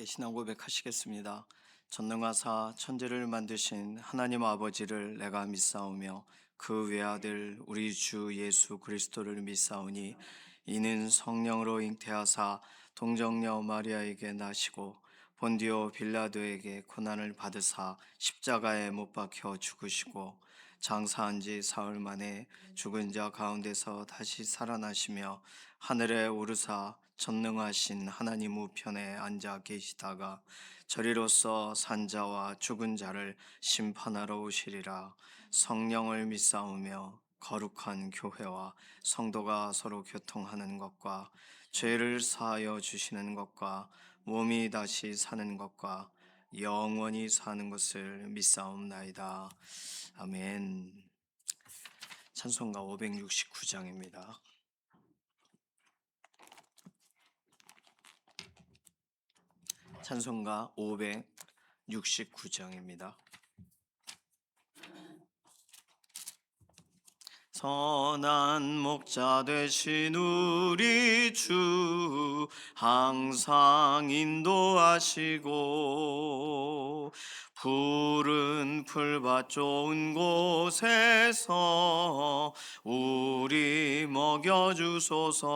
함께 신앙 고백하시겠습니다. 전능하사 천지를 만드신 하나님 아버지를 내가 믿사오며 그 외아들 우리 주 예수 그리스도를 믿사오니 이는 성령으로 잉태하사 동정녀 마리아에게 나시고 본디오 빌라도에게 고난을 받으사 십자가에 못 박혀 죽으시고 장사한 지 사흘 만에 죽은 자 가운데서 다시 살아나시며 하늘에 오르사 전능하신 하나님 우편에 앉아 계시다가 저리로서 산자와 죽은 자를 심판하러 오시리라. 성령을 믿사오며 거룩한 교회와 성도가 서로 교통하는 것과 죄를 사하여 주시는 것과 몸이 다시 사는 것과 영원히 사는 것을 믿사옵나이다. 아멘. 찬송가 569장입니다. 찬송가 569장입니다. 선한 목자 되신 우리 주 항상 인도하시고 푸른 풀밭 좋은 곳에서 우리 먹여주소서.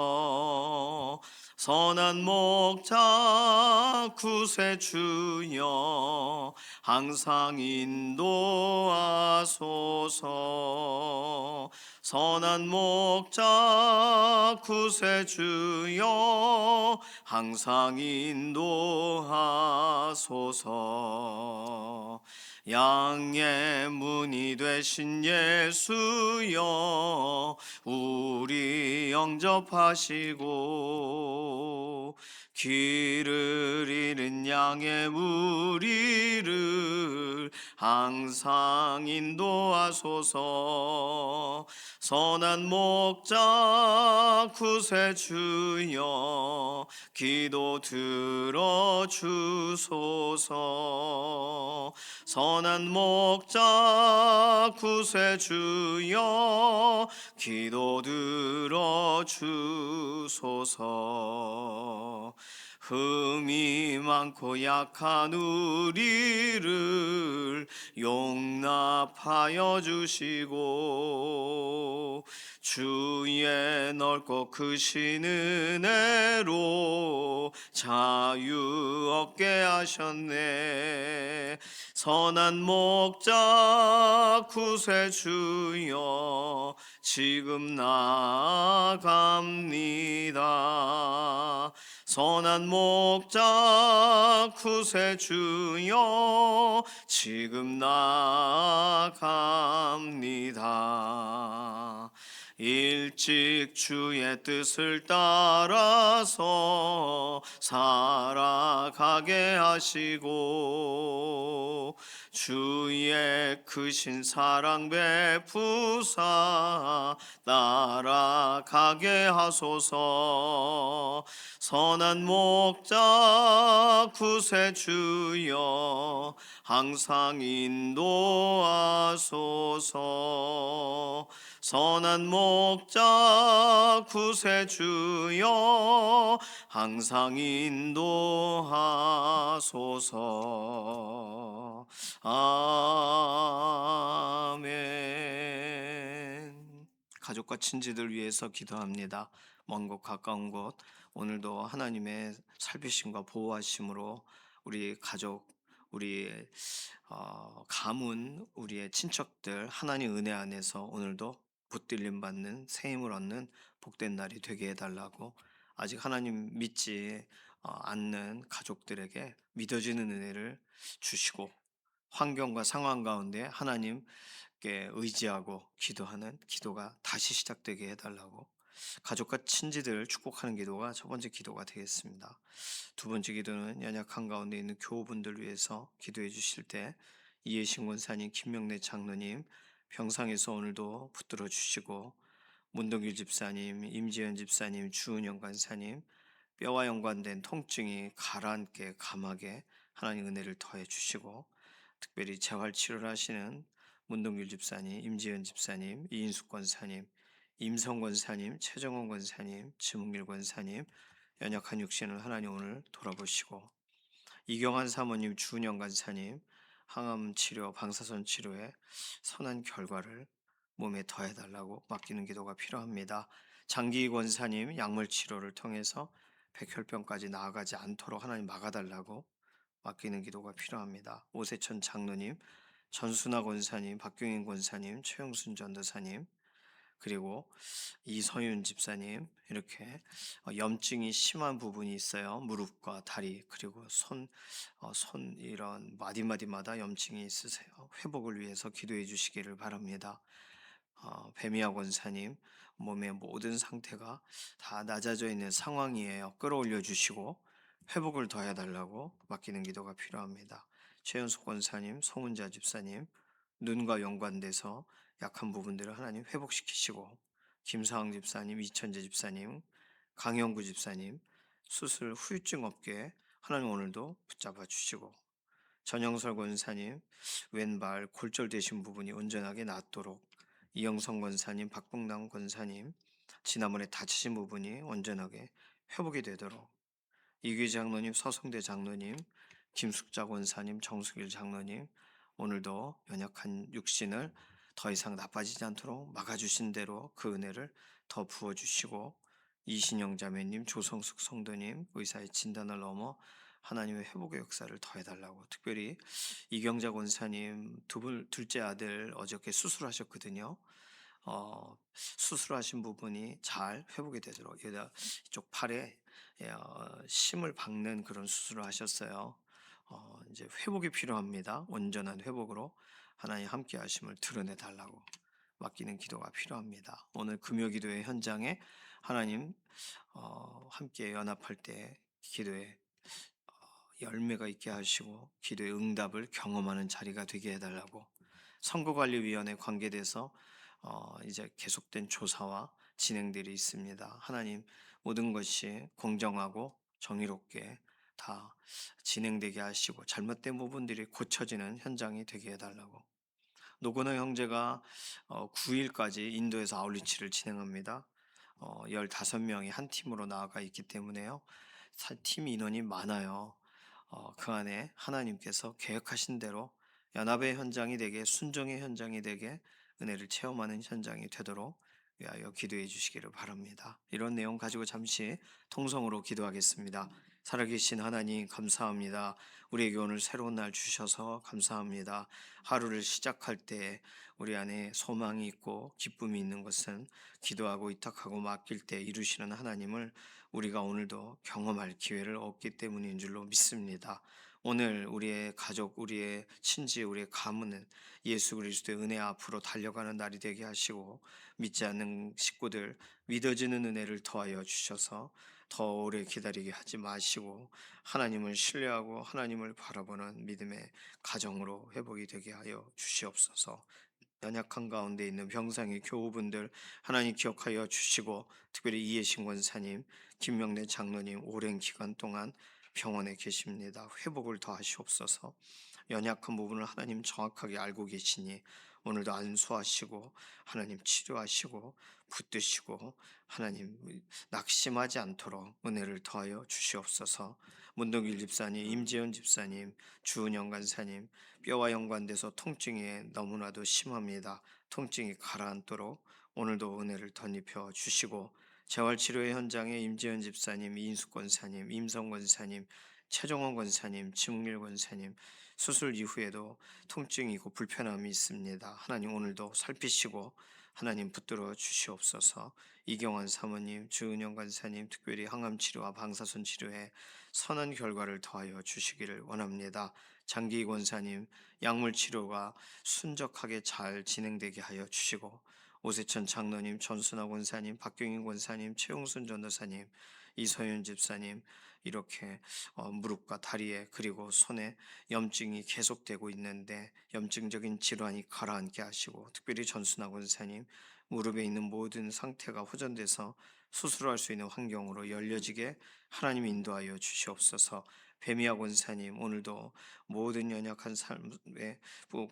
선한 목자 구세주여 항상 인도하소서. 선한 목자 구세주여 항상 인도하소서. 양의 문이 되신 예수여 우리 영접하시고 길을 잃은 양의 무리를 항상 인도하소서. 선한 목자 구세주여 기도 들어주소서. 선한 목자 구세주여 기도 들어주소서. 흠이 많고 약한 우리를 용납하여 주시고 주의 넓고 크신 은혜로 자유 얻게 하셨네. 선한 목자 구세주여 지금 나아갑니다. 선한 목자 구세주여 지금 나아갑니다. 일찍 주의 뜻을 따라서 살아가게 하시고 주의 크신 사랑 베푸사 따라가게 하소서. 선한 목자 구세주여 항상 인도하소서. 선한 목자 구세주여 항상 인도하소서. 아멘. 가족과 친지들 위해서 기도합니다. 먼 곳 가까운 곳 오늘도 하나님의 살피심과 보호하심으로 우리 가족, 우리 가문, 우리의 친척들 하나님 은혜 안에서 오늘도 붙들림 받는 새 힘을 얻는 복된 날이 되게 해달라고, 아직 하나님 믿지 않는 가족들에게 믿어지는 은혜를 주시고 환경과 상황 가운데 하나님께 의지하고 기도하는 기도가 다시 시작되게 해달라고, 가족과 친지들 축복하는 기도가 첫 번째 기도가 되겠습니다. 두 번째 기도는 연약한 가운데 있는 교우분들 위해서 기도해 주실 때 이해신 권사님, 김명래 장로님 병상에서 오늘도 붙들어 주시고, 문동길 집사님, 임지연 집사님, 주은영 간사님 뼈와 연관된 통증이 가라앉게 감하게 하나님 은혜를 더해 주시고, 특별히 재활치료를 하시는 문동길 집사님, 임지연 집사님, 이인숙 권사님, 임성 권사님, 최정원 권사님, 지문길 권사님 연약한 육신을 하나님 오늘 돌아보시고 이경환 사모님, 주은영 간사님, 항암 치료, 방사선 치료에 선한 결과를 몸에 더해 달라고 맡기는 기도가 필요합니다. 장기 권사님, 약물 치료를 통해서 백혈병까지 나아가지 않도록 하나님 막아달라고 맡기는 기도가 필요합니다. 오세천 장로님, 전순화 권사님, 박경인 권사님, 최영순 전도사님, 그리고 이서윤 집사님, 이렇게 염증이 심한 부분이 있어요. 무릎과 다리 그리고 손 이런 마디마디마다 염증이 있으세요. 회복을 위해서 기도해 주시기를 바랍니다. 배미아 권사님, 몸의 모든 상태가 다 낮아져 있는 상황이에요. 끌어올려 주시고 회복을 더해 달라고 맡기는 기도가 필요합니다. 최연숙 권사님, 송은자 집사님, 눈과 연관돼서 약한 부분들을 하나님 회복시키시고, 김사항 집사님, 이천재 집사님, 강영구 집사님, 수술 후유증 없게 하나님 오늘도 붙잡아 주시고, 전영설 권사님, 왼발 골절되신 부분이 온전하게 낫도록, 이영성 권사님, 박봉남 권사님, 지난번에 다치신 부분이 온전하게 회복이 되도록, 이규 장로님, 서성대 장로님, 김숙자 권사님, 정수길 장로님, 오늘도 연약한 육신을 더 이상 나빠지지 않도록 막아주신 대로 그 은혜를 더 부어주시고, 이신영 자매님, 조성숙 성도님, 의사의 진단을 넘어 하나님의 회복의 역사를 더해달라고, 특별히 이경자 권사님 둘째 아들 어저께 수술하셨거든요. 수술하신 부분이 잘 회복이 되도록, 여기다 이쪽 팔에 심을 박는 그런 수술을 하셨어요. 이제 회복이 필요합니다. 온전한 회복으로 하나님 함께 하심을 드러내 달라고 맡기는 기도가 필요합니다. 오늘 금요 기도의 현장에 하나님 함께 연합할 때 기도에 열매가 있게 하시고 기도의 응답을 경험하는 자리가 되게 해달라고, 선거관리위원회 관계돼서 이제 계속된 조사와 진행들이 있습니다. 하나님 모든 것이 공정하고 정의롭게 다 진행되게 하시고 잘못된 부분들이 고쳐지는 현장이 되게 해달라고. 노건호 형제가 9일까지 인도에서 아울리치를 진행합니다. 15명이 한 팀으로 나아가 있기 때문에요. 팀 인원이 많아요. 그 안에 하나님께서 계획하신 대로 연합의 현장이 되게, 순종의 현장이 되게, 은혜를 체험하는 현장이 되도록 위하여 기도해 주시기를 바랍니다. 이런 내용 가지고 잠시 통성으로 기도하겠습니다. 살아계신 하나님 감사합니다. 우리에게 오늘 새로운 날 주셔서 감사합니다. 하루를 시작할 때 우리 안에 소망이 있고 기쁨이 있는 것은 기도하고 위탁하고 맡길 때 이루시는 하나님을 우리가 오늘도 경험할 기회를 얻기 때문인 줄로 믿습니다. 오늘 우리의 가족, 우리의 친지, 우리의 가문은 예수 그리스도의 은혜 앞으로 달려가는 날이 되게 하시고, 믿지 않는 식구들 믿어지는 은혜를 더하여 주셔서 더 오래 기다리게 하지 마시고 하나님을 신뢰하고 하나님을 바라보는 믿음의 가정으로 회복이 되게 하여 주시옵소서. 연약한 가운데 있는 병상의 교우분들 하나님 기억하여 주시고, 특별히 이해신 권사님, 김명래 장로님 오랜 기간 동안 병원에 계십니다. 회복을 더하시옵소서. 연약한 부분을 하나님 정확하게 알고 계시니 오늘도 안수하시고 하나님 치료하시고 붙드시고 하나님 낙심하지 않도록 은혜를 더하여 주시옵소서. 문동길 집사님, 임재현 집사님, 주은영 간사님, 뼈와 연관돼서 통증이 너무나도 심합니다. 통증이 가라앉도록 오늘도 은혜를 덧입혀 주시고, 재활치료의 현장에 임재현 집사님, 이인숙 권사님, 임성 권사님, 최종원 권사님, 지문길 권사님, 수술 이후에도 통증이 있고 불편함이 있습니다. 하나님 오늘도 살피시고 하나님 붙들어 주시옵소서. 이경환 사모님, 주은영 간사님, 특별히 항암 치료와 방사선 치료에 선한 결과를 더하여 주시기를 원합니다. 장기 권사님, 약물 치료가 순적하게 잘 진행되게 하여 주시고, 오세천 장로님, 전순화 권사님, 박경인 권사님, 최용순 전도사님, 이서윤 집사님, 이렇게 무릎과 다리에 그리고 손에 염증이 계속되고 있는데 염증적인 질환이 가라앉게 하시고, 특별히 전순화 권사님 무릎에 있는 모든 상태가 호전돼서 수술할 수 있는 환경으로 열려지게 하나님 인도하여 주시옵소서. 배미아 권사님 오늘도 모든 연약한 삶의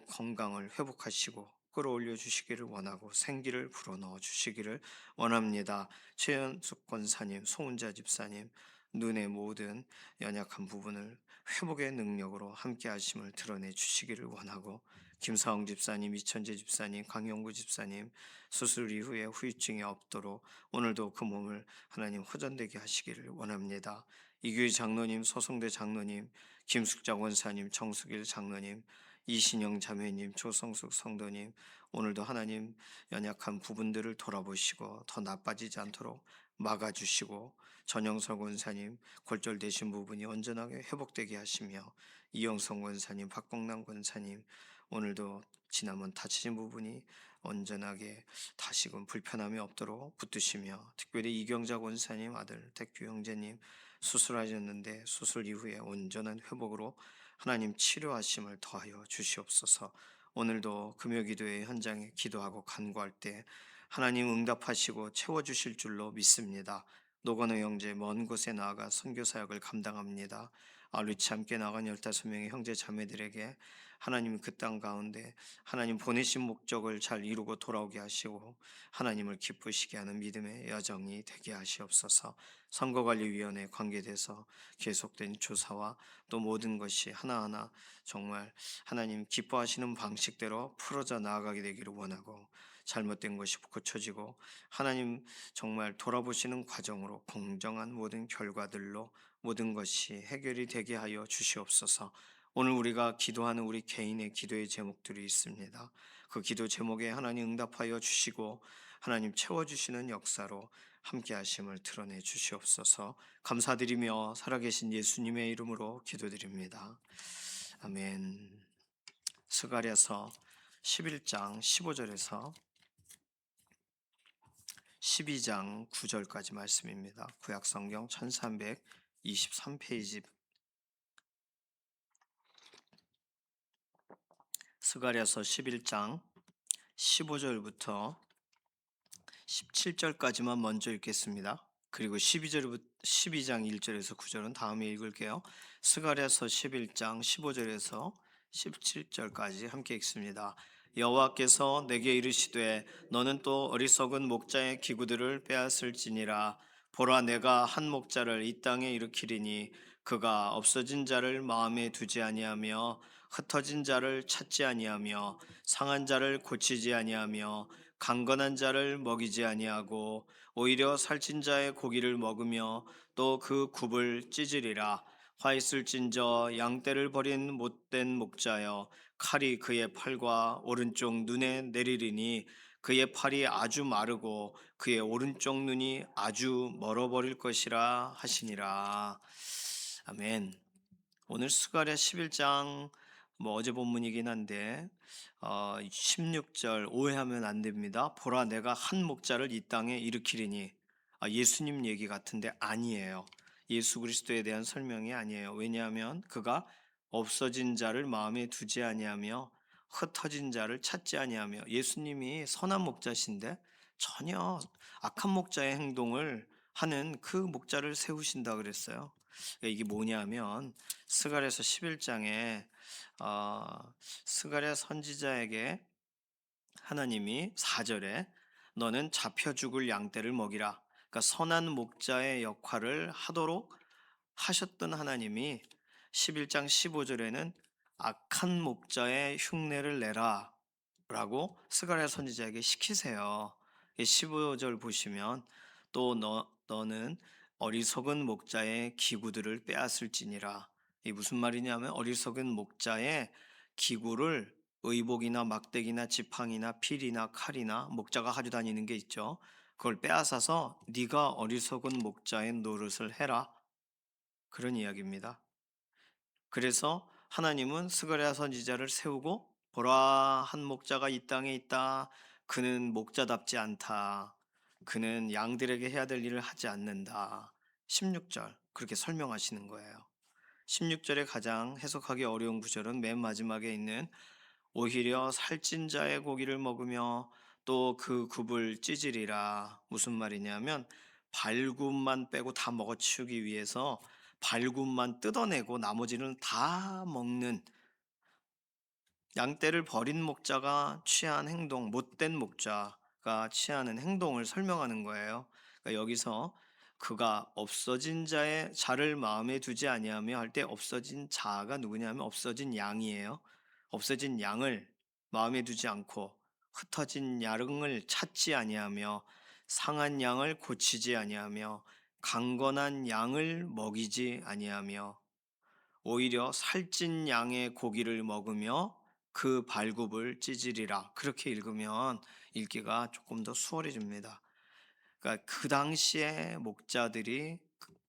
건강을 회복하시고 끌어올려 주시기를 원하고 생기를 불어넣어 주시기를 원합니다. 최연숙 권사님, 송은자 집사님, 눈의 모든 연약한 부분을 회복의 능력으로 함께 하심을 드러내 주시기를 원하고, 김사홍 집사님, 이천재 집사님, 강영구 집사님 수술 이후에 후유증이 없도록 오늘도 그 몸을 하나님 호전되게 하시기를 원합니다. 이규희 장로님, 소성대 장로님, 김숙자 원사님, 정수길 장로님, 이신영 자매님, 조성숙 성도님, 오늘도 하나님 연약한 부분들을 돌아보시고 더 나빠지지 않도록 막아주시고, 전영석 원사님 골절되신 부분이 온전하게 회복되게 하시며, 이영성 권사님, 박봉남 권사님 오늘도 지난번 다치신 부분이 온전하게 다시금 불편함이 없도록 붙드시며, 특별히 이경자 권사님 아들 택규 형제님 수술하셨는데 수술 이후에 온전한 회복으로 하나님 치료하심을 더하여 주시옵소서. 오늘도 금요기도의 현장에 기도하고 간구할 때 하나님 응답하시고 채워주실 줄로 믿습니다. 노건호 형제 먼 곳에 나아가 선교 사역을 감당합니다. 아울리치 함께 나간 15명의 형제 자매들에게 하나님 그 땅 가운데 하나님 보내신 목적을 잘 이루고 돌아오게 하시고 하나님을 기쁘시게 하는 믿음의 여정이 되게 하시옵소서. 선거관리위원회 관계돼서 계속된 조사와 또 모든 것이 하나하나 정말 하나님 기뻐하시는 방식대로 풀어져 나아가게 되기를 원하고, 잘못된 것이 고쳐지고 하나님 정말 돌아보시는 과정으로 공정한 모든 결과들로 모든 것이 해결이 되게 하여 주시옵소서. 오늘 우리가 기도하는 우리 개인의 기도의 제목들이 있습니다. 그 기도 제목에 하나님 응답하여 주시고 하나님 채워주시는 역사로 함께 하심을 드러내 주시옵소서. 감사드리며 살아계신 예수님의 이름으로 기도드립니다. 아멘. 스가랴서 11장 15절에서 12장 9절까지 말씀입니다. 구약성경 1323페이지, 스가랴서 11장 15절부터 17절까지만 먼저 읽겠습니다. 그리고 12장 1절에서 9절은 다음에 읽을게요. 스가랴서 11장 15절에서 17절까지 함께 읽습니다. 여호와께서 내게 이르시되 너는 또 어리석은 목자의 기구들을 빼앗을지니라. 보라, 내가 한 목자를 이 땅에 일으키리니 그가 없어진 자를 마음에 두지 아니하며 흩어진 자를 찾지 아니하며 상한 자를 고치지 아니하며 강건한 자를 먹이지 아니하고 오히려 살찐 자의 고기를 먹으며 또 그 굽을 찢으리라. 화 있을진저 양떼를 버린 못된 목자여, 칼이 그의 팔과 오른쪽 눈에 내리리니 그의 팔이 아주 마르고 그의 오른쪽 눈이 아주 멀어버릴 것이라 하시니라. 아멘. 오늘 스가랴 11장 어제 본문이긴 한데 16절 오해하면 안 됩니다. 보라, 내가 한 목자를 이 땅에 일으키리니, 예수님 얘기 같은데 아니에요. 예수 그리스도에 대한 설명이 아니에요. 왜냐하면 그가 없어진 자를 마음에 두지 아니하며 흩어진 자를 찾지 아니하며, 예수님이 선한 목자신데 전혀 악한 목자의 행동을 하는 그 목자를 세우신다 그랬어요. 이게 뭐냐면 스가랴서 11장에 스가랴 선지자에게 하나님이 4절에 너는 잡혀 죽을 양떼를 먹이라, 그러니까 선한 목자의 역할을 하도록 하셨던 하나님이 11장 15절에는 악한 목자의 흉내를 내라 라고 스가랴 선지자에게 시키세요. 15절 보시면 또 너는 어리석은 목자의 기구들을 빼앗을지니라. 이 무슨 말이냐면 어리석은 목자의 기구를, 의복이나 막대기나 지팡이나 필이나 칼이나 목자가 가지고 다니는 게 있죠. 그걸 빼앗아서 네가 어리석은 목자의 노릇을 해라, 그런 이야기입니다. 그래서 하나님은 스가랴 선지자를 세우고 보라, 한 목자가 이 땅에 있다. 그는 목자답지 않다. 그는 양들에게 해야 될 일을 하지 않는다. 16절 그렇게 설명하시는 거예요. 16절에 가장 해석하기 어려운 구절은 맨 마지막에 있는 오히려 살찐 자의 고기를 먹으며 또 그 굽을 찢으리라. 무슨 말이냐면 발굽만 빼고 다 먹어치우기 위해서 발굽만 뜯어내고 나머지는 다 먹는, 양떼를 버린 목자가 취한 행동, 못된 목자가 취하는 행동을 설명하는 거예요. 그러니까 여기서 그가 없어진 자의 자를 마음에 두지 아니하며 할 때 없어진 자가 누구냐 하면 없어진 양이에요. 없어진 양을 마음에 두지 않고 흩어진 양을 찾지 아니하며 상한 양을 고치지 아니하며 강건한 양을 먹이지 아니하며 오히려 살찐 양의 고기를 먹으며 그 발굽을 찢으리라. 그렇게 읽으면 읽기가 조금 더 수월해집니다. 그러니까 그 당시에 목자들이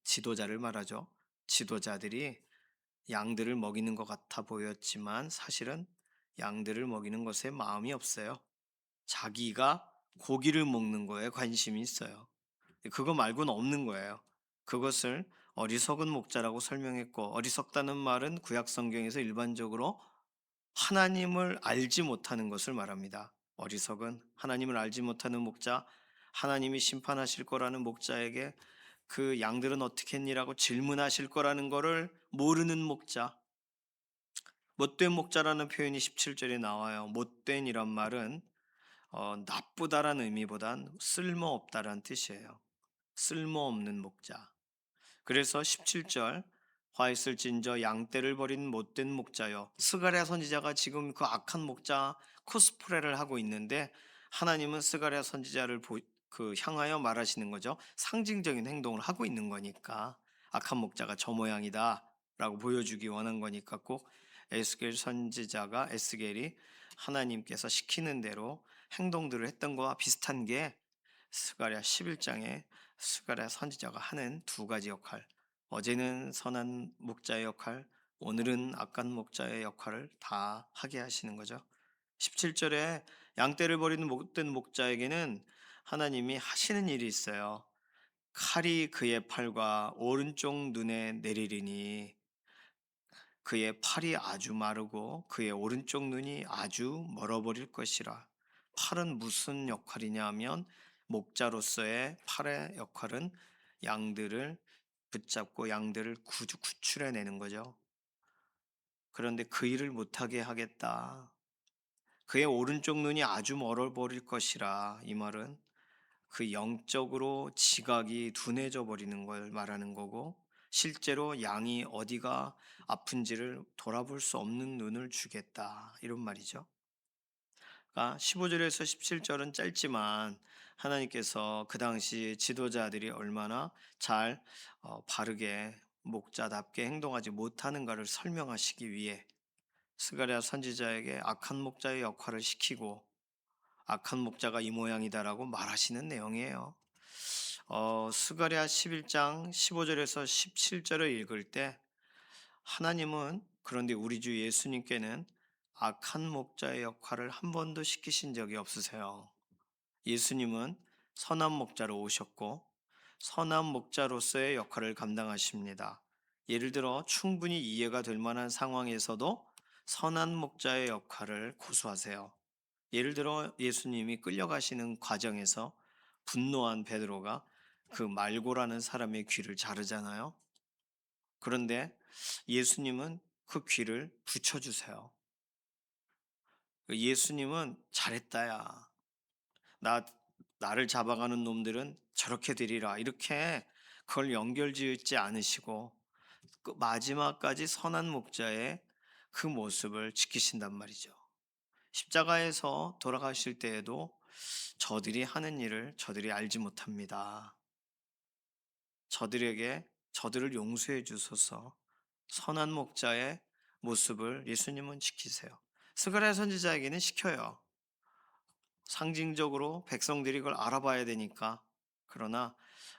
지도자를 말하죠. 지도자들이 양들을 먹이는 것 같아 보였지만 사실은 양들을 먹이는 것에 마음이 없어요. 자기가 고기를 먹는 거에 관심이 있어요. 그거 말고는 없는 거예요. 그것을 어리석은 목자라고 설명했고, 어리석다는 말은 구약 성경에서 일반적으로 하나님을 알지 못하는 것을 말합니다. 어리석은 하나님을 알지 못하는 목자, 하나님이 심판하실 거라는 목자에게 그 양들은 어떻게 했니라고 질문하실 거라는 것을 모르는 목자. 못된 목자라는 표현이 17절에 나와요. 못된이란 말은 나쁘다라는 의미보단 쓸모없다라는 뜻이에요. 쓸모없는 목자. 그래서 17절 화 있을진저 양떼를 버린 못된 목자여. 스가랴 선지자가 지금 그 악한 목자 코스프레를 하고 있는데 하나님은 스가랴 선지자를 향하여 말하시는 거죠. 상징적인 행동을 하고 있는 거니까 악한 목자가 저 모양이다라고 보여주기 원한 거니까 꼭 에스겔이 하나님께서 시키는 대로 행동들을 했던 거와 비슷한 게 스가랴 11장에 스가랴 선지자가 하는 두 가지 역할, 어제는 선한 목자의 역할, 오늘은 악한 목자의 역할을 다 하게 하시는 거죠. 17절에 양떼를 버리는 못된 목자에게는 하나님이 하시는 일이 있어요. 칼이 그의 팔과 오른쪽 눈에 내리리니 그의 팔이 아주 마르고 그의 오른쪽 눈이 아주 멀어버릴 것이라. 팔은 무슨 역할이냐 하면 목자로서의 팔의 역할은 양들을 붙잡고 양들을 구출해내는 거죠. 그런데 그 일을 못하게 하겠다. 그의 오른쪽 눈이 아주 멀어버릴 것이라. 이 말은 그 영적으로 지각이 둔해져 버리는 걸 말하는 거고, 실제로 양이 어디가 아픈지를 돌아볼 수 없는 눈을 주겠다, 이런 말이죠. 그러니까 15절에서 17절은 짧지만 하나님께서 그 당시 지도자들이 얼마나 잘 바르게 목자답게 행동하지 못하는가를 설명하시기 위해 스가랴 선지자에게 악한 목자의 역할을 시키고 악한 목자가 이 모양이다라고 말하시는 내용이에요. 스가랴 11장 15절에서 17절을 읽을 때 하나님은, 그런데 우리 주 예수님께는 악한 목자의 역할을 한 번도 시키신 적이 없으세요. 예수님은 선한 목자로 오셨고 선한 목자로서의 역할을 감당하십니다. 예를 들어 충분히 이해가 될 만한 상황에서도 선한 목자의 역할을 고수하세요. 예를 들어 예수님이 끌려가시는 과정에서 분노한 베드로가 그 말고라는 사람의 귀를 자르잖아요. 그런데 예수님은 그 귀를 붙여주세요. 예수님은 잘했다야. 나를 잡아가는 놈들은 저렇게 되리라. 이렇게 그걸 연결지을지 않으시고 그 마지막까지 선한 목자의 그 모습을 지키신단 말이죠. 십자가에서 돌아가실 때에도 저들이 하는 일을 저들이 알지 못합니다. 저들을 용서해 주소서. 선한 목자의 모습을 예수님은 지키세요. 스가랴 선지자에게는 시켜요. 상징적으로 백성들이 그걸 알아봐야 되니까. 그러나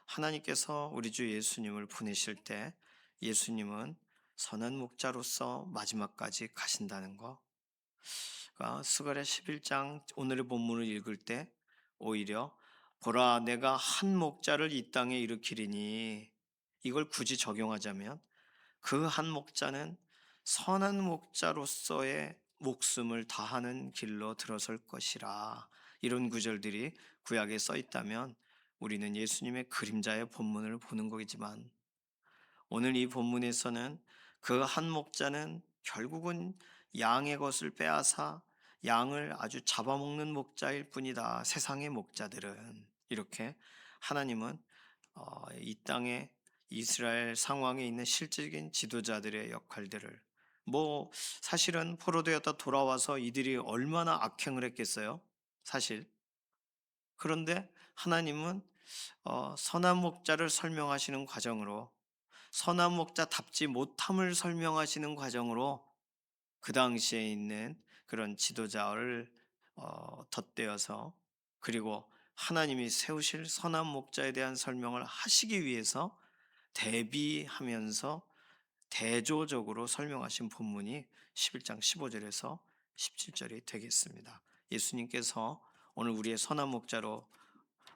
하나님께서 우리 주 예수님을 보내실 때 예수님은 선한 목자로서 마지막까지 가신다는 거. 그러니까 스가랴 11장 오늘의 본문을 읽을 때 오히려 보라 내가 한 목자를 이 땅에 일으키리니, 이걸 굳이 적용하자면 그 한 목자는 선한 목자로서의 목숨을 다하는 길로 들어설 것이라. 이런 구절들이 구약에 써 있다면 우리는 예수님의 그림자의 본문을 보는 거지만 오늘 이 본문에서는 그 한 목자는 결국은 양의 것을 빼앗아 양을 아주 잡아먹는 목자일 뿐이다. 세상의 목자들은 이렇게 하나님은 이 땅에 이스라엘 상황에 있는 실질적인 지도자들의 역할들을, 사실은 포로되었다 돌아와서 이들이 얼마나 악행을 했겠어요? 사실. 그런데 하나님은 선한 목자를 설명하시는 과정으로, 선한 목자답지 못함을 설명하시는 과정으로 그 당시에 있는 그런 지도자를 덧대어서, 그리고 하나님이 세우실 선한 목자에 대한 설명을 하시기 위해서 대비하면서 대조적으로 설명하신 본문이 11장 15절에서 17절이 되겠습니다. 예수님께서 오늘 우리의 선한 목자로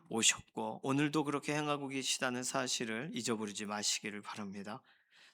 오셨고 오늘도 그렇게 행하고 계시다는 사실을 잊어버리지 마시기를 바랍니다.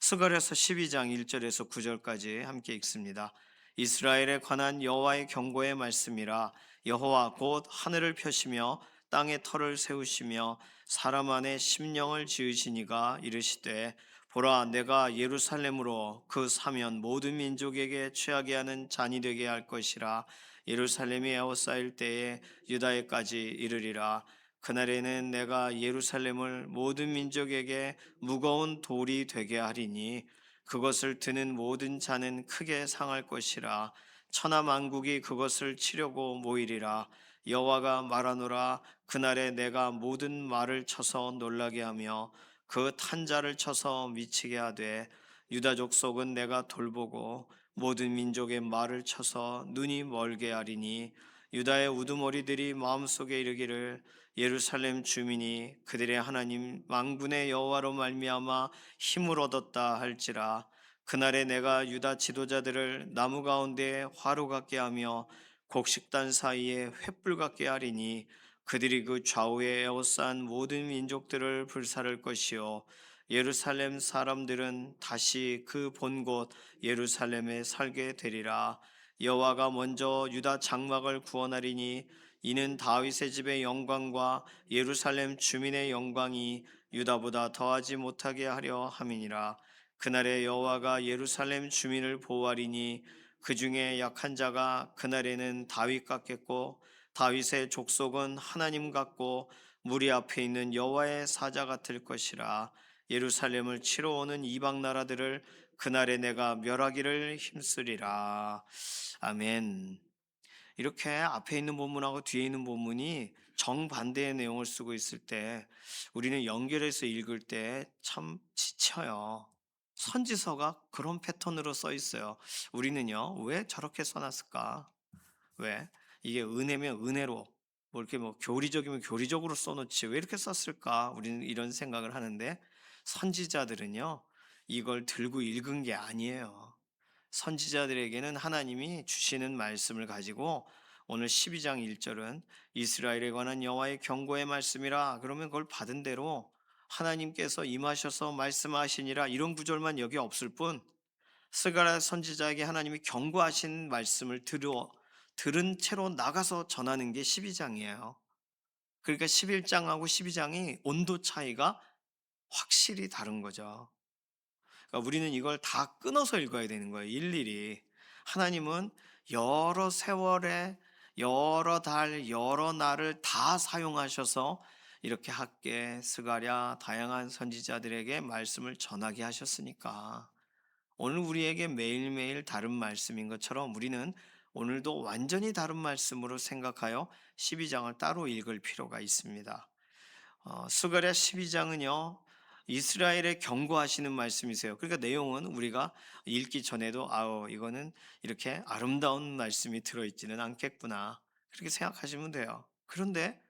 스가랴서 12장 1절에서 9절까지 함께 읽습니다. 이스라엘에 관한 여호와의 경고의 말씀이라. 여호와 곧 하늘을 펴시며 땅에 터를 세우시며 사람 안에 심령을 지으시니가 이르시되, 보라, 내가 예루살렘으로 그 사면 모든 민족에게 취하게 하는 잔이 되게 할 것이라. 예루살렘이 에워싸일 때에 유다에까지 이르리라. 그날에는 내가 예루살렘을 모든 민족에게 무거운 돌이 되게 하리니 그것을 드는 모든 자는 크게 상할 것이라. 천하 만국이 그것을 치려고 모이리라. 여호와가 말하노라. 그날에 내가 모든 말을 쳐서 놀라게 하며 그 탄자를 쳐서 미치게 하되, 유다 족속은 내가 돌보고 모든 민족의 말을 쳐서 눈이 멀게 하리니, 유다의 우두머리들이 마음속에 이르기를, 예루살렘 주민이 그들의 하나님 만군의 여호와로 말미암아 힘을 얻었다 할지라. 그날에 내가 유다 지도자들을 나무 가운데 화로 같게 하며 곡식단 사이에 횃불 같게 하리니, 그들이 그 좌우에 에워싼 모든 민족들을 불사를 것이요 예루살렘 사람들은 다시 그 본 곳 예루살렘에 살게 되리라. 여호와가 먼저 유다 장막을 구원하리니, 이는 다윗의 집의 영광과 예루살렘 주민의 영광이 유다보다 더하지 못하게 하려 함이니라. 그날에 여호와가 예루살렘 주민을 보호하리니, 그 중에 약한 자가 그날에는 다윗 같겠고, 다윗의 족속은 하나님 같고, 무리 앞에 있는 여호와의 사자 같을 것이라. 예루살렘을 치러 오는 이방 나라들을 그날에 내가 멸하기를 힘쓰리라. 아멘. 이렇게 앞에 있는 본문하고 뒤에 있는 본문이 정반대의 내용을 쓰고 있을 때 우리는 연결해서 읽을 때 참 지쳐요. 선지서가 그런 패턴으로 써 있어요. 우리는요, 왜 저렇게 써놨을까? 왜? 이게 은혜면 은혜로, 이렇게 교리적이면 교리적으로 써놓지 왜 이렇게 썼을까? 우리는 이런 생각을 하는데, 선지자들은요, 이걸 들고 읽은 게 아니에요. 선지자들에게는 하나님이 주시는 말씀을 가지고, 오늘 12장 1절은 이스라엘에 관한 여호와의 경고의 말씀이라 그러면 그걸 받은 대로 하나님께서 임하셔서 말씀하시니라, 이런 구절만 여기 없을 뿐, 스가랴 선지자에게 하나님이 경고하신 말씀을 들은 채로 나가서 전하는 게 12장이에요. 그러니까 11장하고 12장이 온도 차이가 확실히 다른 거죠. 그러니까 우리는 이걸 다 끊어서 읽어야 되는 거예요, 일일이. 하나님은 여러 세월에 여러 달, 여러 날을 다 사용하셔서 이렇게 학계, 스가랴, 다양한 선지자들에게 말씀을 전하게 하셨으니까, 오늘 우리에게 매일매일 다른 말씀인 것처럼 우리는 오늘도 완전히 다른 말씀으로 생각하여 12장을 따로 읽을 필요가 있습니다. 스가랴 12장은요, 이스라엘에 경고하시는 말씀이세요. 그러니까 내용은 우리가 읽기 전에도 이거는 이렇게 아름다운 말씀이 들어있지는 않겠구나, 그렇게 생각하시면 돼요. 그런데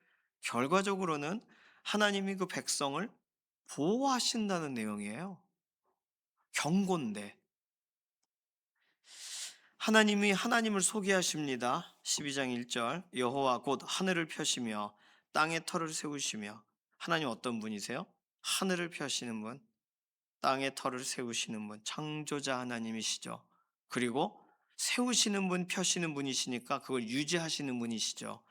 결과적으로는 하나님이 그 백성을 보호하신다는 내용이에요. 경고인데 하나님이 하나님을 소개하십니다. 12장 1절, 여호와 곧 하늘을 펴시며 땅에 터를 세우시며. 하나님 어떤 분이세요? 하늘을 펴시는 분, 땅에 터를 세우시는 분, 창조자 하나님이시죠. 그리고 세우시는 분, 펴시는 분이시니까 그걸 유지하시는 분이시죠.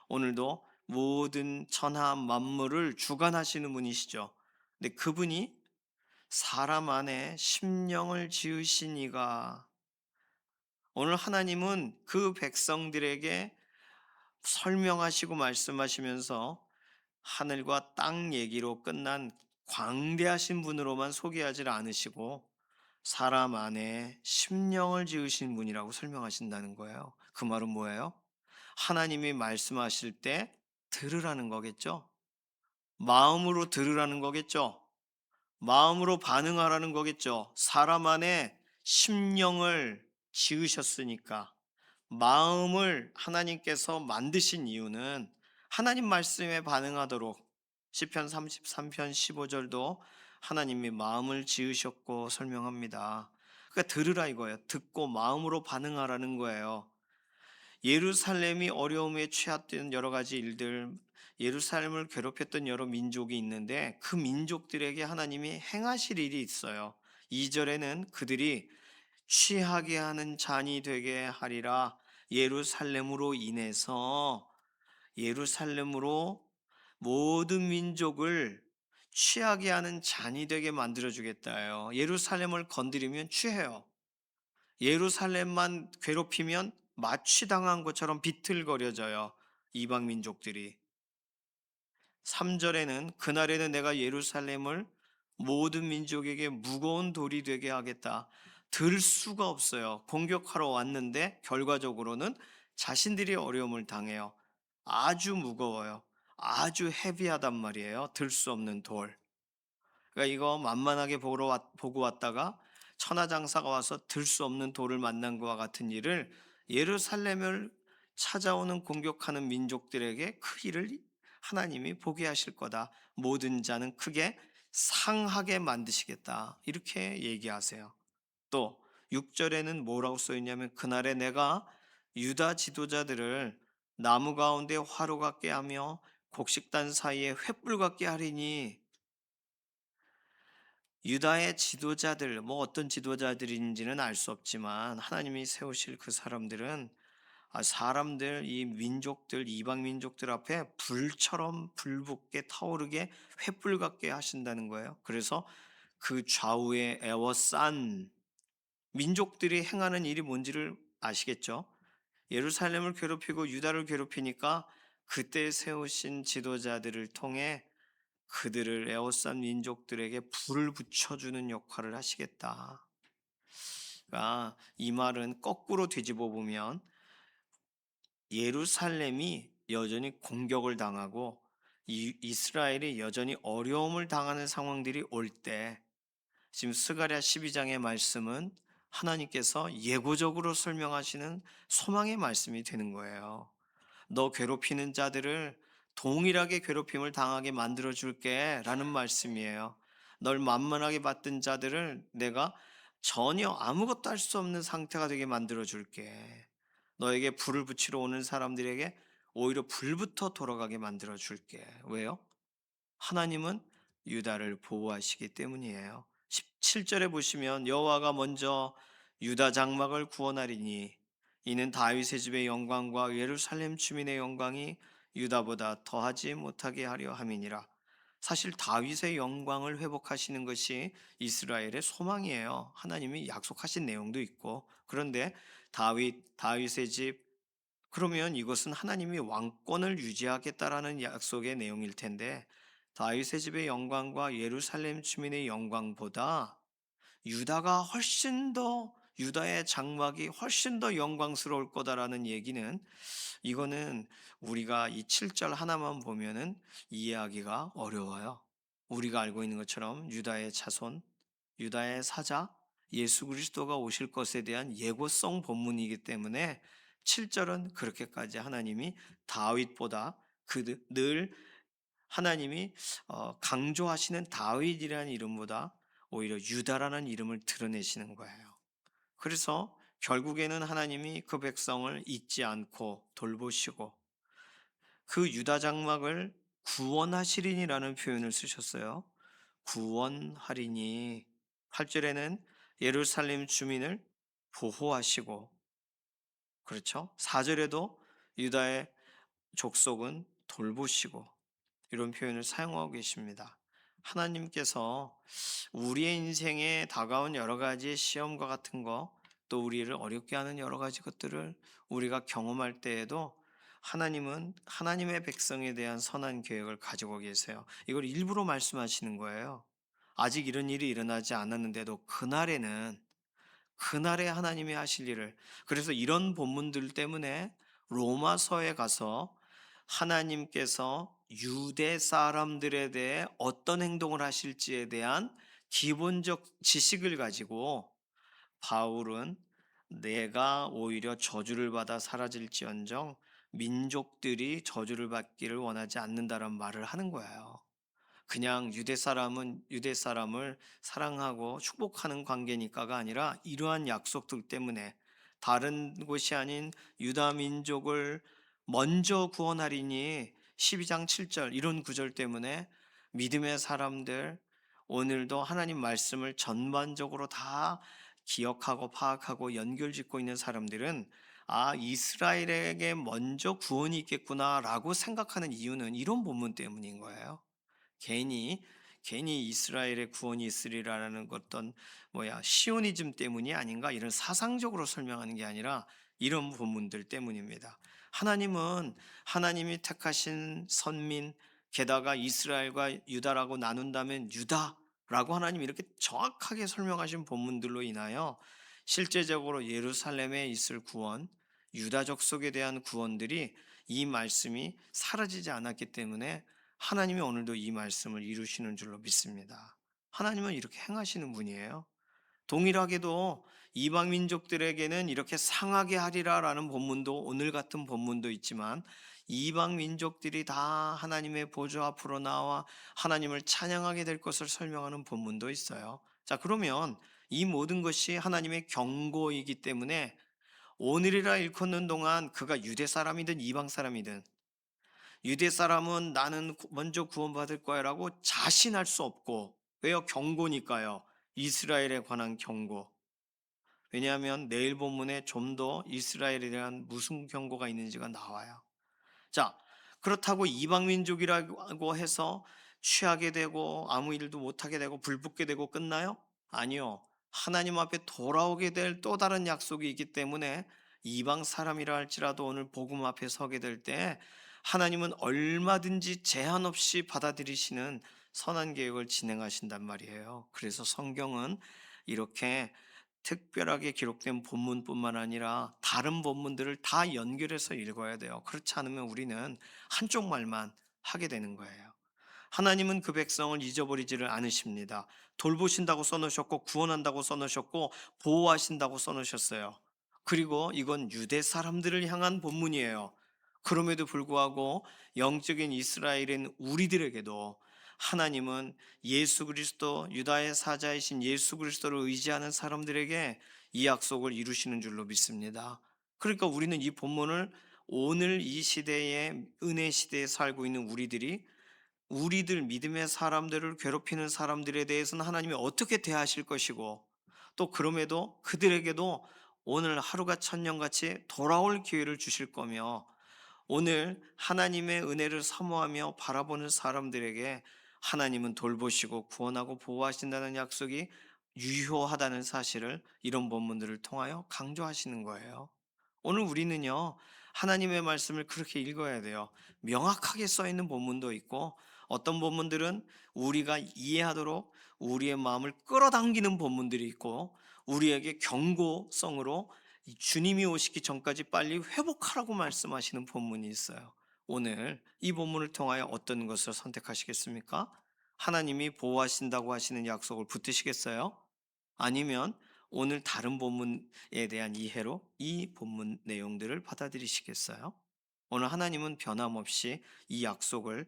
오늘도 모든 천하 만물을 주관하시는 분이시죠. 근데 그분이 사람 안에 심령을 지으신 이가, 오늘 하나님은 그 백성들에게 설명하시고 말씀하시면서 하늘과 땅 얘기로 끝난 광대하신 분으로만 소개하지 않으시고 사람 안에 심령을 지으신 분이라고 설명하신다는 거예요. 그 말은 뭐예요? 하나님이 말씀하실 때 들으라는 거겠죠? 마음으로 들으라는 거겠죠? 마음으로 반응하라는 거겠죠? 사람 안에 심령을 지으셨으니까 마음을 하나님께서 만드신 이유는 하나님 말씀에 반응하도록 시편 33편 15절도 하나님이 마음을 지으셨고 설명합니다. 그러니까 들으라 이거예요. 듣고 마음으로 반응하라는 거예요. 예루살렘이 어려움에 취했던 여러 가지 일들, 예루살렘을 괴롭혔던 여러 민족이 있는데 그 민족들에게 하나님이 행하실 일이 있어요. 2절에는 그들이 취하게 하는 잔이 되게 하리라. 예루살렘으로 인해서 예루살렘으로 모든 민족을 취하게 하는 잔이 되게 만들어 주겠다요. 예루살렘을 건드리면 취해요. 예루살렘만 괴롭히면 마취당한 것처럼 비틀거려져요. 이방 민족들이. 3절에는 그날에는 내가 예루살렘을 모든 민족에게 무거운 돌이 되게 하겠다. 들 수가 없어요. 공격하러 왔는데 결과적으로는 자신들이 어려움을 당해요. 아주 무거워요. 아주 헤비하단 말이에요. 들 수 없는 돌. 그러니까 이거 만만하게 보고 왔다가 천하장사가 와서 들 수 없는 돌을 만난 것과 같은 일을 예루살렘을 찾아오는 공격하는 민족들에게 그 일을 하나님이 보게 하실 거다. 모든 자는 크게 상하게 만드시겠다. 이렇게 얘기하세요. 또 6절에는 뭐라고 써 있냐면 그날에 내가 유다 지도자들을 나무 가운데 화로 같게 하며 곡식단 사이에 횃불 같게 하리니 유다의 지도자들, 뭐 어떤 지도자들인지는 알 수 없지만 하나님이 세우실 그 사람들은 사람들, 이 민족들, 이방 민족들 앞에 불처럼 불붙게 타오르게 횃불 같게 하신다는 거예요. 그래서 그 좌우에 에워싼 민족들이 행하는 일이 뭔지를 아시겠죠? 예루살렘을 괴롭히고 유다를 괴롭히니까 그때 세우신 지도자들을 통해 그들을 에워싼 민족들에게 불을 붙여주는 역할을 하시겠다. 그러니까 이 말은 거꾸로 뒤집어 보면 예루살렘이 여전히 공격을 당하고 이스라엘이 여전히 어려움을 당하는 상황들이 올 때 지금 스가랴 12장의 말씀은 하나님께서 예고적으로 설명하시는 소망의 말씀이 되는 거예요. 너 괴롭히는 자들을 동일하게 괴롭힘을 당하게 만들어 줄게 라는 말씀이에요. 널 만만하게 받던 자들을 내가 전혀 아무것도 할 수 없는 상태가 되게 만들어 줄게. 너에게 불을 붙이러 오는 사람들에게 오히려 불부터 돌아가게 만들어 줄게. 왜요? 하나님은 유다를 보호하시기 때문이에요. 17절에 보시면 여호와가 먼저 유다 장막을 구원하리니 이는 다윗의 집의 영광과 예루살렘 주민의 영광이 유다보다 더하지 못하게 하려 함이니라. 사실 다윗의 영광을 회복하시는 것이 이스라엘의 소망이에요. 하나님이 약속하신 내용도 있고. 그런데 다윗의 집, 그러면 이것은 하나님이 왕권을 유지하겠다라는 약속의 내용일 텐데 다윗의 집의 영광과 예루살렘 주민의 영광보다 유다가 훨씬 더 유다의 장막이 훨씬 더 영광스러울 거다라는 얘기는 이거는 우리가 이 7절 하나만 보면은 이해하기가 어려워요. 우리가 알고 있는 것처럼 유다의 자손, 유다의 사자, 예수 그리스도가 오실 것에 대한 예고성 본문이기 때문에 7절은 그렇게까지 하나님이 다윗보다 늘 하나님이 강조하시는 다윗이라는 이름보다 오히려 유다라는 이름을 드러내시는 거예요. 그래서 결국에는 하나님이 그 백성을 잊지 않고 돌보시고 그 유다 장막을 구원하시리니라는 표현을 쓰셨어요. 구원하리니 8절에는 예루살렘 주민을 보호하시고 그렇죠? 4절에도 유다의 족속은 돌보시고 이런 표현을 사용하고 계십니다. 하나님께서 우리의 인생에 다가온 여러 가지 시험과 같은 거, 또 우리를 어렵게 하는 여러 가지 것들을 우리가 경험할 때에도 하나님은 하나님의 백성에 대한 선한 계획을 가지고 계세요. 이걸 일부러 말씀하시는 거예요. 아직 이런 일이 일어나지 않았는데도 그날에 하나님이 하실 일을, 그래서 이런 본문들 때문에 로마서에 가서 하나님께서 유대 사람들에 대해 어떤 행동을 하실지에 대한 기본적 지식을 가지고 바울은 내가 오히려 저주를 받아 사라질지언정 민족들이 저주를 받기를 원하지 않는다는 말을 하는 거예요. 그냥 유대 사람은 유대 사람을 사랑하고 축복하는 관계니까가 아니라 이러한 약속들 때문에 다른 곳이 아닌 유다 민족을 먼저 구원하리니 12장 7절 이런 구절 때문에 믿음의 사람들, 오늘도 하나님 말씀을 전반적으로 다 기억하고 파악하고 연결짓고 있는 사람들은 이스라엘에게 먼저 구원이 있겠구나라고 생각하는 이유는 이런 본문 때문인 거예요. 괜히 이스라엘의 구원이 있으리라는 어떤 시오니즘 때문이 아닌가, 이런 사상적으로 설명하는 게 아니라 이런 본문들 때문입니다. 하나님은 하나님이 택하신 선민, 게다가 이스라엘과 유다라고 나눈다면 유다라고 하나님이 이렇게 정확하게 설명하신 본문들로 인하여 실제적으로 예루살렘에 있을 구원, 유다 족속에 대한 구원들이, 이 말씀이 사라지지 않았기 때문에 하나님이 오늘도 이 말씀을 이루시는 줄로 믿습니다. 하나님은 이렇게 행하시는 분이에요. 동일하게도 이방 민족들에게는 이렇게 상하게 하리라라는 본문도, 오늘 같은 본문도 있지만, 이방 민족들이 다 하나님의 보좌 앞으로 나와 하나님을 찬양하게 될 것을 설명하는 본문도 있어요. 자, 그러면 이 모든 것이 하나님의 경고이기 때문에 오늘이라 일컫는 동안 그가 유대 사람이든 이방 사람이든, 유대 사람은 나는 먼저 구원받을 거야라고 자신할 수 없고, 왜요? 경고니까요. 이스라엘에 관한 경고. 왜냐하면 내일 본문에 좀 더 이스라엘에 대한 무슨 경고가 있는지가 나와요. 자, 그렇다고 이방 민족이라고 해서 취하게 되고 아무 일도 못하게 되고 불붙게 되고 끝나요? 아니요. 하나님 앞에 돌아오게 될 또 다른 약속이 있기 때문에 이방 사람이라 할지라도 오늘 복음 앞에 서게 될 때 하나님은 얼마든지 제한 없이 받아들이시는 선한 계획을 진행하신단 말이에요. 그래서 성경은 이렇게 특별하게 기록된 본문뿐만 아니라 다른 본문들을 다 연결해서 읽어야 돼요. 그렇지 않으면 우리는 한쪽 말만 하게 되는 거예요. 하나님은 그 백성을 잊어버리지를 않으십니다. 돌보신다고 써놓으셨고, 구원한다고 써놓으셨고, 보호하신다고 써놓으셨어요. 그리고 이건 유대 사람들을 향한 본문이에요. 그럼에도 불구하고 영적인 이스라엘인 우리들에게도 하나님은 예수 그리스도, 유다의 사자이신 예수 그리스도를 의지하는 사람들에게 이 약속을 이루시는 줄로 믿습니다. 그러니까 우리는 이 본문을 오늘 이 시대에, 은혜 시대에 살고 있는 우리들 믿음의 사람들을 괴롭히는 사람들에 대해서는 하나님이 어떻게 대하실 것이고, 또 그럼에도 그들에게도 오늘 하루가 천년같이 돌아올 기회를 주실 거며, 오늘 하나님의 은혜를 사모하며 바라보는 사람들에게 하나님은 돌보시고 구원하고 보호하신다는 약속이 유효하다는 사실을 이런 본문들을 통하여 강조하시는 거예요. 오늘 우리는요, 하나님의 말씀을 그렇게 읽어야 돼요. 명확하게 써 있는 본문도 있고, 어떤 본문들은 우리가 이해하도록 우리의 마음을 끌어당기는 본문들이 있고, 우리에게 경고성으로 이 주님이 오시기 전까지 빨리 회복하라고 말씀하시는 본문이 있어요. 오늘 이 본문을 통하여 어떤 것을 선택하시겠습니까? 하나님이 보호하신다고 하시는 약속을 붙드시겠어요? 아니면 오늘 다른 본문에 대한 이해로 이 본문 내용들을 받아들이시겠어요? 오늘 하나님은 변함없이 이 약속을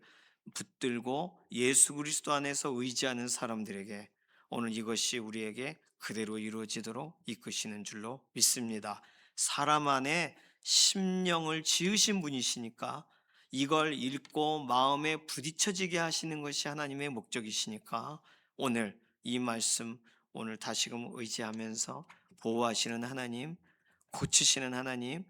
붙들고 예수 그리스도 안에서 의지하는 사람들에게 오늘 이것이 우리에게 그대로 이루어지도록 이끄시는 줄로 믿습니다. 사람 안에 심령을 지으신 분이시니까, 이걸 읽고 마음에 부딪혀지게 하시는 것이 하나님의 목적이시니까, 오늘 이 말씀, 오늘 다시금 의지하면서 보호하시는 하나님, 고치시는 하나님,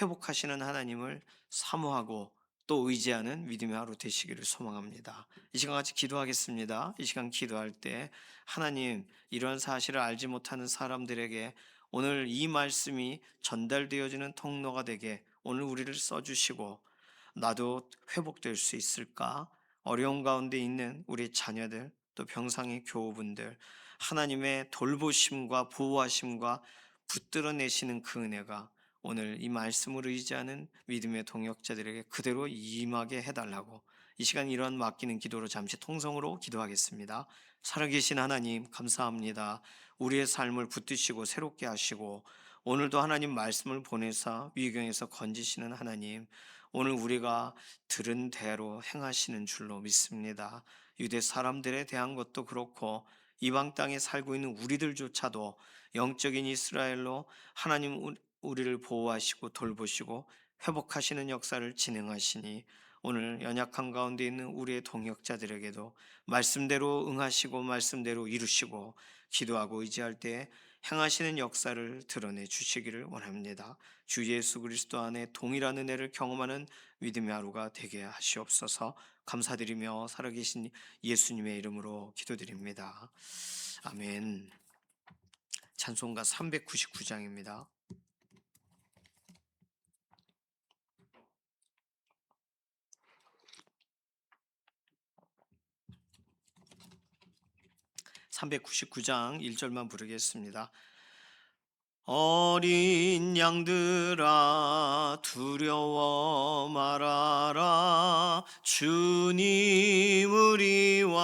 회복하시는 하나님을 사모하고 또 의지하는 믿음의 하루 되시기를 소망합니다. 이 시간 같이 기도하겠습니다. 이 시간 기도할 때 하나님, 이런 사실을 알지 못하는 사람들에게 오늘 이 말씀이 전달되어지는 통로가 되게 오늘 우리를 써주시고, 나도 회복될 수 있을까? 어려운 가운데 있는 우리 자녀들, 또 병상의 교우분들, 하나님의 돌보심과 보호하심과 붙들어내시는 그 은혜가 오늘 이 말씀을 의지하는 믿음의 동역자들에게 그대로 임하게 해달라고 이 시간 이런 맡기는 기도로 잠시 통성으로 기도하겠습니다. 살아계신 하나님 감사합니다. 우리의 삶을 붙드시고 새롭게 하시고 오늘도 하나님 말씀을 보내사 위경에서 건지시는 하나님, 오늘 우리가 들은 대로 행하시는 줄로 믿습니다. 유대 사람들에 대한 것도 그렇고 이방 땅에 살고 있는 우리들조차도 영적인 이스라엘로 하나님 우리를 보호하시고 돌보시고 회복하시는 역사를 진행하시니 오늘 연약한 가운데 있는 우리의 동역자들에게도 말씀대로 응하시고 말씀대로 이루시고 기도하고 의지할 때 행하시는 역사를 드러내 주시기를 원합니다. 주 예수 그리스도 안에 동일한 은혜를 경험하는 믿음의 하루가 되게 하시옵소서. 감사드리며 살아계신 예수님의 이름으로 기도드립니다. 아멘. 찬송가 399장입니다. 399장 1절만 부르겠습니다. 어린 양들아 두려워 말아라. 주님 우리와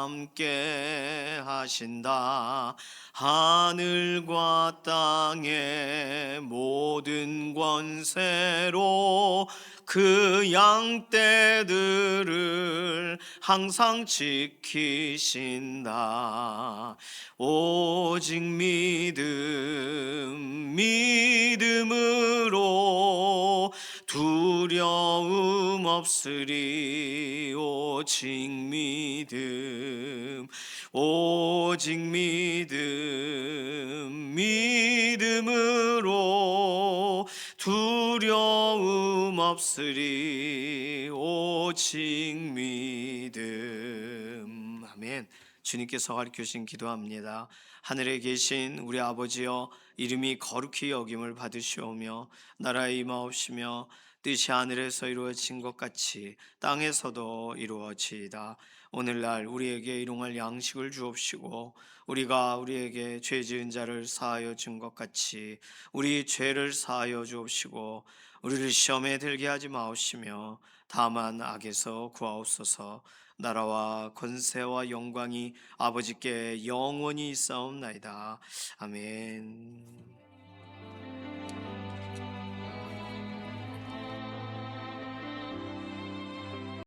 함께 하신다. 하늘과 땅의 모든 권세로 그 양떼들을 항상 지키신다. 오직 믿음으로 두려움 없으리. 오직 믿음으로 두려움 없으리. 오직 믿음. 아멘. 주님께서 가르쳐주신 기도합니다. 하늘에 계신 우리 아버지여, 이름이 거룩히 여김을 받으시오며 나라에 임하옵시며 뜻이 하늘에서 이루어진 것 같이 땅에서도 이루어지이다. 오늘날 우리에게 일용할 양식을 주옵시고 우리가 우리에게 죄 지은 자를 사하여 준 것 같이 우리 죄를 사하여 주옵시고 우리를 시험에 들게 하지 마옵시며 다만 악에서 구하옵소서. 나라와 권세와 영광이 아버지께 영원히 있사옵나이다. 아멘.